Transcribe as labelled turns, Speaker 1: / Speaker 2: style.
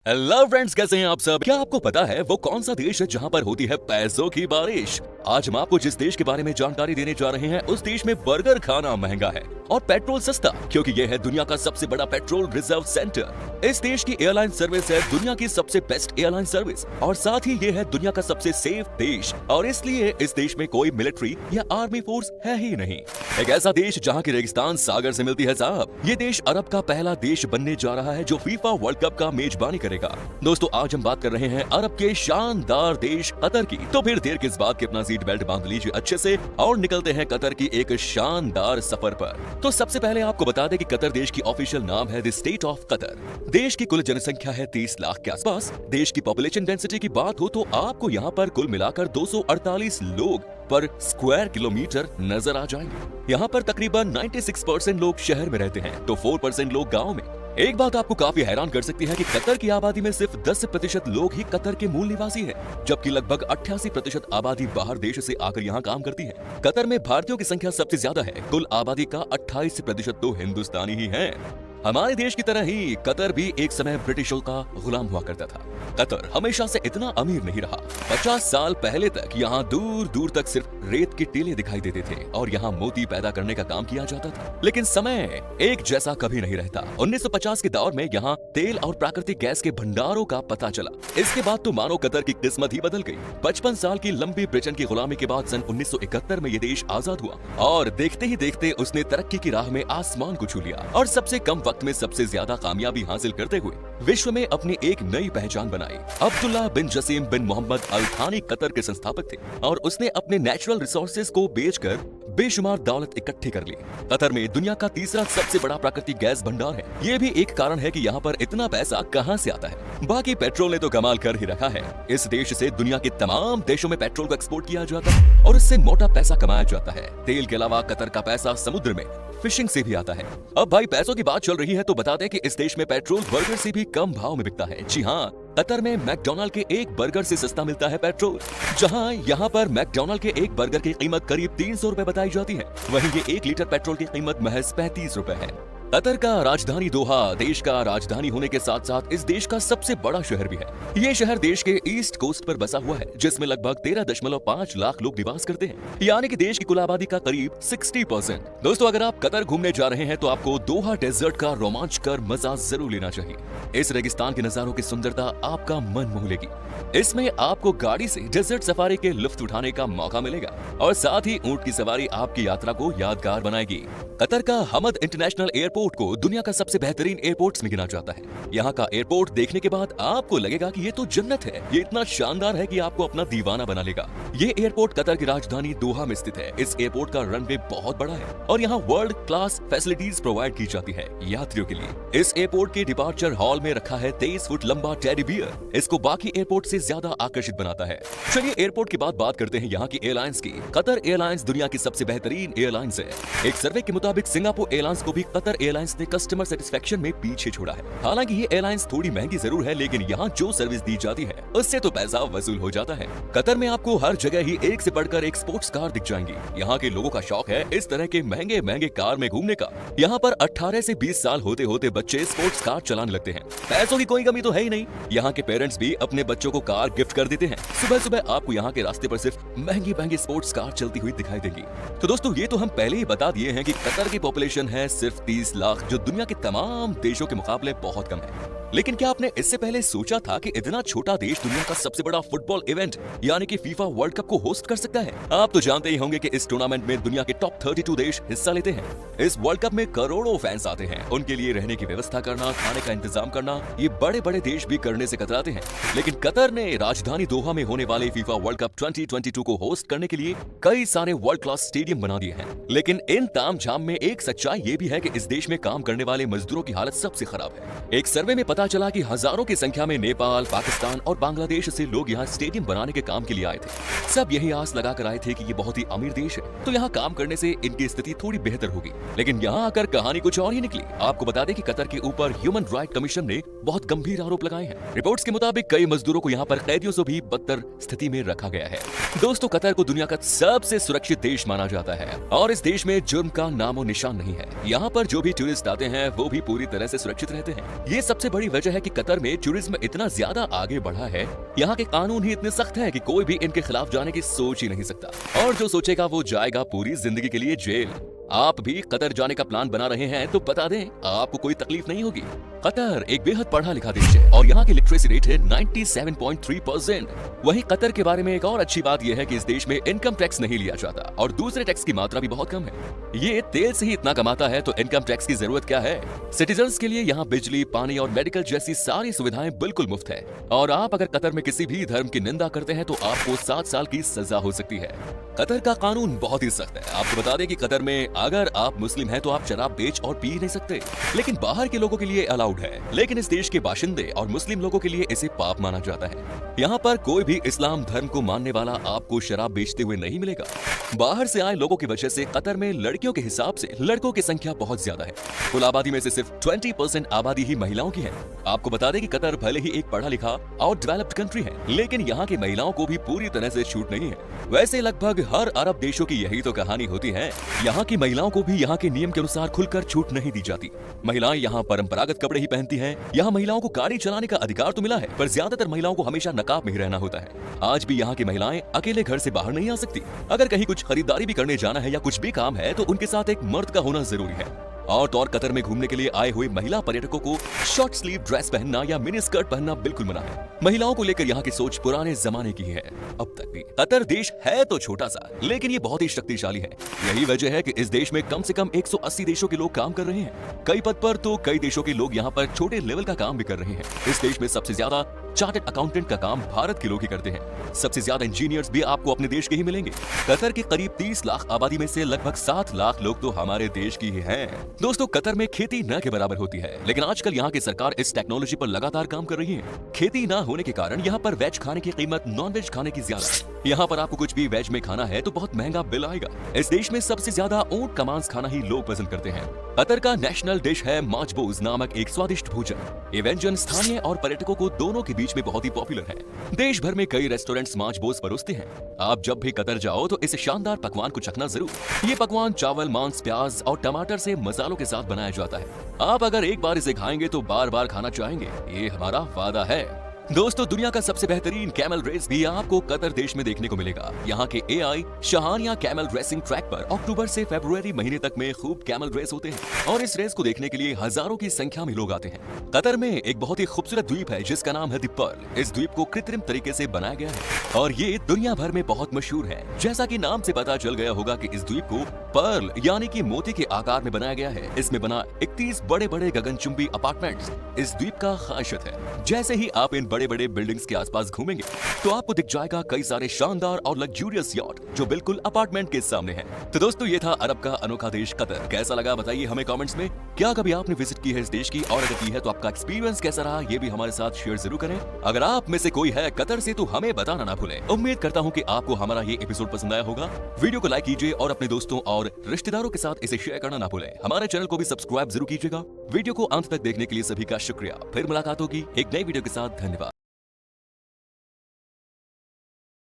Speaker 1: Hello friends, कैसे हैं आप सब। क्या आपको पता है वो कौन सा देश है जहां पर होती है पैसों की बारिश। आज हम आपको जिस देश के बारे में जानकारी देने जा रहे हैं उस देश में बर्गर खाना महंगा है और पेट्रोल सस्ता, क्योंकि यह है दुनिया का सबसे बड़ा पेट्रोल रिजर्व सेंटर। इस देश की एयरलाइन सर्विस है दुनिया की सबसे बेस्ट एयरलाइन सर्विस और साथ ही ये है दुनिया का सबसे सेफ देश, और इसलिए इस देश में कोई मिलिट्री या आर्मी फोर्स है ही नहीं। एक ऐसा देश जहाँ की रेगिस्तान सागर से मिलती है साहब। ये देश अरब का पहला देश बनने जा रहा है जो फीफा वर्ल्ड कप का मेजबानी करेगा। दोस्तों, आज हम बात कर रहे हैं अरब के शानदार देश कतर की। तो फिर देर किस बात की, अपना सीट बेल्ट बांध लीजिए अच्छे से और निकलते हैं कतर की एक शानदार सफर पर। तो सबसे पहले आपको बता दें कि कतर देश की ऑफिशियल नाम है द स्टेट ऑफ कतर। देश की कुल जनसंख्या है 30 लाख के आसपास। देश की पॉपुलेशन डेंसिटी की बात हो तो आपको यहाँ पर कुल मिलाकर 248 लोग पर स्क्वायर किलोमीटर नजर आ जाएंगे। यहाँ पर तकरीबन 96% लोग शहर में रहते हैं तो 4% लोग गाँव में। एक बात आपको काफी हैरान कर सकती है कि कतर की आबादी में सिर्फ 10% लोग ही कतर के मूल निवासी हैं, जबकि लगभग 88% आबादी बाहर देश से आकर यहाँ काम करती है। कतर में भारतीयों की संख्या सबसे ज्यादा है, कुल आबादी का 28% तो हिंदुस्तानी ही हैं। हमारे देश की तरह ही कतर भी एक समय ब्रिटिशों का गुलाम हुआ करता था। कतर हमेशा से इतना अमीर नहीं रहा। 50 साल पहले तक यहाँ दूर दूर तक सिर्फ रेत के टीले दिखाई देते थे और यहाँ मोती पैदा करने का काम किया जाता था। लेकिन समय एक जैसा कभी नहीं रहता। 1950 के दौर में यहाँ तेल और प्राकृतिक गैस के भंडारों का पता चला। इसके बाद तो मानो कतर की किस्मत ही बदल गई। 55 साल की लंबी ब्रिटेन की गुलामी के बाद सन 1971 में ये देश आजाद हुआ और देखते ही देखते उसने तरक्की की राह में आसमान को छू लिया और सबसे कम वक्त में सबसे ज्यादा कामयाबी हासिल करते हुए विश्व में अपनी एक नई पहचान बनाई। अब्दुल्ला बिन जसीम बिन मोहम्मद अल थानी कतर के संस्थापक थे और उसने अपने नेचुरल रिसोर्सेज को बेचकर बेशुमार दौलत इकट्ठी कर ली। कतर में दुनिया का तीसरा सबसे बड़ा प्राकृतिक गैस भंडार है। ये भी एक कारण है कि यहाँ पर इतना पैसा कहाँ से आता है। बाकी पेट्रोल ने तो कमाल कर ही रखा है। इस देश से दुनिया के तमाम देशों में पेट्रोल को एक्सपोर्ट किया जाता है और इससे मोटा पैसा कमाया जाता है। तेल के अलावा कतर का पैसा समुद्र में फिशिंग से भी आता है। अब भाई पैसों की बात चल रही है तो बता दें कि इस देश में पेट्रोल बर्गर से भी कम भाव में बिकता है। जी हाँ, कतर में मैकडॉनल्ड के एक बर्गर से सस्ता मिलता है पेट्रोल। जहां यहाँ पर मैकडॉनल्ड के एक बर्गर की कीमत करीब 300 रुपए बताई जाती है, वहीं ये 1 लीटर पेट्रोल की कीमत महज 35 रुपए है। कतर का राजधानी दोहा देश का राजधानी होने के साथ साथ इस देश का सबसे बड़ा शहर भी है। ये शहर देश के ईस्ट कोस्ट पर बसा हुआ है, जिसमें लगभग 13.5 लाख लोग निवास करते हैं, यानी कि देश की कुल आबादी का करीब 60%। दोस्तों, अगर आप कतर घूमने जा रहे हैं तो आपको दोहा डेजर्ट का रोमांचकर मजा जरूर लेना चाहिए। इस रेगिस्तान के नजारों की सुंदरता आपका मन मोह लेगी। इसमें आपको गाड़ी से डेजर्ट सफारी के लुत्फ उठाने का मौका मिलेगा और साथ ही ऊंट की सवारी आपकी यात्रा को यादगार बनाएगी। कतर का हमद इंटरनेशनल एयरपोर्ट को दुनिया का सबसे बेहतरीन एयरपोर्ट्स में गिना जाता है। यहाँ का एयरपोर्ट देखने के बाद आपको लगेगा कि ये तो जन्नत है। ये इतना शानदार है कि आपको अपना दीवाना बना लेगा। ये एयरपोर्ट कतर की राजधानी दोहा में स्थित है। इस एयरपोर्ट का रनवे बहुत बड़ा है और यहाँ वर्ल्ड क्लास फैसिलिटीज प्रोवाइड की जाती है यात्रियों के लिए। इस एयरपोर्ट के डिपार्चर हॉल में रखा है 23 फुट लंबा टेडी बियर। इसको बाकी एयरपोर्ट से ज्यादा आकर्षित बनाता है। चलिए एयरपोर्ट की बात करते हैं यहाँ की एयरलाइंस की। कतर एयरलाइंस दुनिया की सबसे बेहतरीन एयरलाइंस है। एक सर्वे के मुताबिक सिंगापुर एयरलाइंस को भी कतर एयरलाइंस ने कस्टमर सेटिस्फेक्शन में पीछे छोड़ा है। हालांकि ये एयरलाइंस थोड़ी महंगी जरूर है, लेकिन यहाँ जो सर्विस दी जाती है उससे तो पैसा वसूल हो जाता है। कतर में आपको हर जगह ही एक से बढ़कर एक स्पोर्ट्स कार दिख जाएंगी। यहाँ के लोगों का शौक है इस तरह के महंगे महंगे कार में घूमने का। यहाँ पर 18 से 20 साल होते होते बच्चे स्पोर्ट्स कार चलाने लगते हैं। पैसों की कोई कमी तो है ही नहीं। यहाँ के पेरेंट्स भी अपने बच्चों को कार गिफ्ट कर देते हैं। सुबह सुबह आपको यहाँ के रास्ते पर सिर्फ महंगी महंगी स्पोर्ट्स कार चलती हुई दिखाई देगी। तो दोस्तों, ये तो हम पहले ही बता दिए हैं कि कतर की पॉपुलेशन है सिर्फ 30 लाख, जो दुनिया के तमाम देशों के मुकाबले बहुत कम है। लेकिन क्या आपने इससे पहले सोचा था कि इतना छोटा देश दुनिया का सबसे बड़ा फुटबॉल इवेंट यानी कि फीफा वर्ल्ड कप को होस्ट कर सकता है? आप तो जानते ही होंगे कि इस टूर्नामेंट में दुनिया के टॉप 32 देश हिस्सा लेते हैं। इस वर्ल्ड कप में करोड़ों फैंस आते हैं। उनके लिए रहने की व्यवस्था करना, खाने का इंतजाम करना, ये बड़े बड़े देश भी करने से कतराते हैं। लेकिन कतर ने राजधानी दोहा में होने वाले फीफा वर्ल्ड कप 2022 को होस्ट करने के लिए कई सारे वर्ल्ड क्लास स्टेडियम बना दिए हैं। लेकिन इन तामझाम में एक सच्चाई ये भी है कि इस देश में काम करने वाले मजदूरों की हालत सबसे खराब है। एक सर्वे में पता चला कि हजारों की संख्या में नेपाल, पाकिस्तान और बांग्लादेश से लोग यहाँ स्टेडियम बनाने के काम के लिए आए थे। सब यही आस लगा कर आए थे कि ये बहुत ही अमीर देश है तो यहाँ काम करने से इनकी स्थिति थोड़ी बेहतर होगी। लेकिन यहाँ आकर कहानी कुछ और ही निकली। आपको बता दें कि कतर के ऊपर ह्यूमन राइट कमीशन ने बहुत गंभीर आरोप लगाए हैं। रिपोर्ट्स के मुताबिक कई मजदूरों को यहाँ पर कैदियों से भी बदतर स्थिति में रखा गया है। दोस्तों, कतर को दुनिया का सबसे सुरक्षित देश माना जाता है और इस देश में जुर्म का नामो निशान नहीं है। यहाँ पर जो भी टूरिस्ट आते हैं वो भी पूरी तरह से सुरक्षित रहते हैं। ये सबसे बड़ी वजह है कि कतर में टूरिज्म इतना ज्यादा आगे बढ़ा है, यहाँ के कानून ही इतने सख्त हैं कि कोई भी इनके खिलाफ जाने की सोच ही नहीं सकता, और जो सोचेगा वो जाएगा पूरी जिंदगी के लिए जेल। आप भी कतर जाने का प्लान बना रहे हैं तो बता दें, आपको कोई तकलीफ नहीं होगी। कतर एक बेहद पढ़ा लिखा देश है और यहाँ की लिटरेसी रेट है 97.3%। वहीं कतर के बारे में एक और अच्छी बात यह है कि इस देश में इनकम टैक्स नहीं लिया जाता और दूसरे टैक्स की मात्रा भी बहुत कम है। ये तेल से ही इतना कमाता है तो इनकम टैक्स की जरूरत क्या है। सिटीजन्स के लिए यहाँ बिजली, पानी और मेडिकल जैसी सारी सुविधाएं बिल्कुल मुफ्त है, और आप अगर कतर में किसी भी धर्म की निंदा करते हैं तो आपको 7 साल की सजा हो सकती है। कतर का कानून बहुत ही सख्त है। आपको बता दें कि कतर में अगर आप मुस्लिम हैं तो आप शराब बेच और पी नहीं सकते, लेकिन बाहर के लोगों के लिए अलाउड है। लेकिन इस देश के बाशिंदे और मुस्लिम लोगों के लिए इसे पाप माना जाता है। यहाँ पर कोई भी इस्लाम धर्म को मानने वाला आपको शराब बेचते हुए नहीं मिलेगा। बाहर से आए लोगों की वजह से कतर में लड़कियों के हिसाब से लड़कों की संख्या बहुत ज्यादा है। कुल आबादी में से सिर्फ 20% आबादी ही महिलाओं की है। आपको बता दें कि कतर भले ही एक पढ़ा लिखा और डेवलप्ड कंट्री है, लेकिन यहाँ की महिलाओं को भी पूरी तरह से छूट नहीं है। वैसे लगभग हर अरब देशों की यही तो कहानी होती है। यहाँ की महिलाओं को भी यहाँ के नियम के अनुसार खुलकर छूट नहीं दी जाती। महिलाएं यहाँ परंपरागत कपड़े ही पहनती हैं। यहाँ महिलाओं को गाड़ी चलाने का अधिकार तो मिला है, पर ज्यादातर महिलाओं को हमेशा नकाब में ही रहना होता है। आज भी यहाँ की महिलाएं अकेले घर से बाहर नहीं आ सकती। अगर कहीं कुछ खरीदारी भी करने जाना है या कुछ भी काम है तो उनके साथ एक मर्द का होना जरूरी है। और तो और कतर में घूमने के लिए आए हुए महिला पर्यटकों को शॉर्ट स्लीव ड्रेस पहनना या मिनी स्कर्ट पहनना बिल्कुल मना है। महिलाओं को लेकर यहाँ की सोच पुराने जमाने की है। अब तक भी कतर देश है तो छोटा सा, लेकिन ये बहुत ही शक्तिशाली है। यही वजह है कि इस देश में कम से कम 180 देशों के लोग काम कर रहे हैं। कई पद पर तो कई देशों के लोग यहाँ पर छोटे लेवल का काम भी कर रहे हैं। इस देश में सबसे ज्यादा चार्टर्ड अकाउंटेंट का काम भारत के लोग ही करते हैं। सबसे ज्यादा इंजीनियर्स भी आपको अपने देश के ही मिलेंगे। कतर के करीब 30 लाख आबादी में से लगभग 7 लाख लोग तो हमारे देश की ही हैं। दोस्तों, कतर में खेती न के बराबर होती है, लेकिन आजकल यहाँ की सरकार इस टेक्नोलॉजी पर लगातार काम कर रही है। खेती न होने के कारण यहाँ पर वेज खाने की कीमत नॉन वेज खाने की ज्यादा है। यहाँ पर आपको कुछ भी वेज में खाना है तो बहुत महंगा बिल आएगा। इस देश में सबसे ज्यादा ऊंट का मांस खाना ही लोग पसंद करते हैं। कतर का नेशनल डिश है माजबूज नामक एक स्वादिष्ट भोजन। ये व्यंजन स्थानीय और पर्यटकों को दोनों के बीच में बहुत ही पॉपुलर है। देश भर में कई रेस्टोरेंट्स माजबूज परोसते हैं। आप जब भी कतर जाओ तो इस शानदार पकवान को चखना जरूर। ये पकवान चावल, मांस, प्याज और टमाटर से मसालों के साथ बनाया जाता है। आप अगर एक बार इसे खाएंगे तो बार बार खाना चाहेंगे, ये हमारा वादा है। दोस्तों, दुनिया का सबसे बेहतरीन कैमल रेस भी आपको कतर देश में देखने को मिलेगा। यहाँ के AI शहानिया कैमल रेसिंग ट्रैक पर अक्टूबर से फरवरी महीने तक में खूब कैमल रेस होते हैं और इस रेस को देखने के लिए हजारों की संख्या में लोग आते हैं। कतर में एक बहुत ही खूबसूरत द्वीप है जिसका नाम है द पर्ल। इस द्वीप को कृत्रिम तरीके से बनाया गया है और ये दुनिया भर में बहुत मशहूर है। जैसा कि नाम से पता चल गया होगा कि इस द्वीप को पर्ल यानी कि मोती के आकार में बनाया गया है। इसमें बना 31 बड़े बड़े गगनचुंबी अपार्टमेंट्स इस द्वीप का खासियत है। जैसे ही आप इन बड़े बड़े बिल्डिंग्स के आसपास घूमेंगे तो आपको दिख जाएगा कई सारे शानदार और लग्जूरियस यॉट जो बिल्कुल अपार्टमेंट के सामने हैं। तो दोस्तों, ये था अरब का अनोखा देश कतर। कैसा लगा बताइए हमें कमेंट्स में। क्या कभी आपने विजिट की है इस देश की, और अगर की है तो आपका एक्सपीरियंस कैसा रहा ये भी हमारे साथ शेयर जरूर करें। अगर आप में से कोई है कतर से तो हमें बताना ना भूलें। उम्मीद करता हूँ कि आपको हमारा ये एपिसोड पसंद आया होगा। वीडियो को लाइक कीजिए और अपने दोस्तों और रिश्तेदारों के साथ इसे शेयर करना ना भूलें। हमारे चैनल को भी सब्सक्राइब जरूर कीजिएगा। वीडियो को अंत तक देखने के लिए सभी का शुक्रिया। फिर मुलाकात होगी एक नई वीडियो के साथ। धन्यवाद।